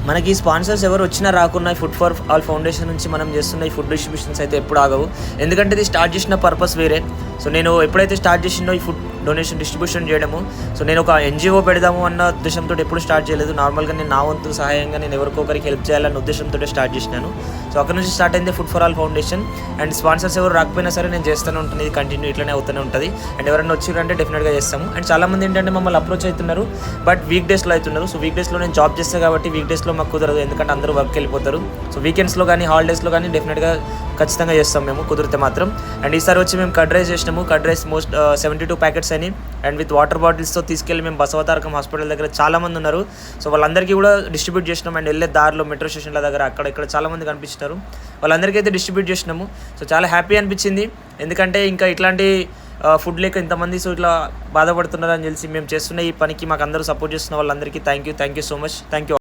మనకి స్పాన్సర్స్ ఎవరు వచ్చినా రాకున్నా ఫుడ్ ఫర్ ఆల్ ఫౌండేషన్ నుంచి మనం చేస్తున్న ఈ ఫుడ్ డిస్ట్రిబ్యూషన్స్ అయితే ఎప్పుడు ఆగవు. ఎందుకంటే ఇది స్టార్ట్ చేసిన పర్పస్ వేరే. సో నేను ఎప్పుడైతే స్టార్ట్ చేసినో ఈ ఫుడ్ డొనేషన్ డిస్ట్రిబ్యూషన్ చేయడము, సో నేను ఒక ఎన్జిఓ పెడదాము అన్న ఉద్దేశంతో ఎప్పుడు స్టార్ట్ చేయలేదు. నార్మల్గా నేను నా వంతు సహాయంగా నేను ఎవరికొకరికి హెల్ప్ చేయాలన్న ఉద్దేశంతో స్టార్ట్ చేసినాను. సో అక్కడ నుంచి స్టార్ట్ అయింది food for all foundation. And sponsors ఎవరు రాకపోయినా సరే నేను చేస్తూనే ఉంటుంది, ఇది కంటిన్యూ ఇట్లనే అవుతూనే ఉంటుంది. అండ్ ఎవరైనా వచ్చిరంటే డెఫినెట్గా చేస్తాము. అండ్ చాలామంది ఏంటంటే మమ్మల్ని అప్రోచ్ అవుతున్నారు, బట్ వీక్ డేస్లో అవుతున్నారు. సో వీక్ డేస్లో నేను జాబ్ చేస్తాను కాబట్టి వీక్ డేస్లో మాకు కుదరదు, ఎందుకంటే అందరూ వర్క్కి వెళ్ళిపోతారు. సో వీకెండ్స్లో కానీ హాలిడేస్లో కానీ డెఫినెట్గా ఖచ్చితంగా చేస్తాం మేము కుదిరితే మాత్రం. అండ్ ఈసారి వచ్చి మేము కర్డ్ రైస్ చేసినాము. కర్డ్ రైస్ 72 ప్యాకెట్స్ అని, అండ్ విత్ వాటర్ బాటిల్స్తో తీసుకెళ్ళి మేము బసవతారకం హాస్పిటల్ దగ్గర చాలామంది ఉన్నారు. సో వాళ్ళందరికీ కూడా డిస్ట్రిబ్యూట్ చేసినాం. అండ్ వెళ్ళే దారిలో మెట్రో స్టేషన్ల దగ్గర అక్కడ ఇక్కడ చాలామంది కనిపించినారు, వాళ్ళందరికీ అయితే డిస్ట్రిబ్యూట్ చేసినాము. సో చాలా హ్యాపీ అనిపించింది, ఎందుకంటే ఇంకా ఇట్లాంటి ఫుడ్ లేక ఇంతమంది సో ఇట్లా బాధపడుతున్నారని తెలిసి మేము చేస్తున్న ఈ పనికి మాకు అందరూ సపోర్ట్ చేస్తున్న వాళ్ళందరికీ thank you so much. Thank you.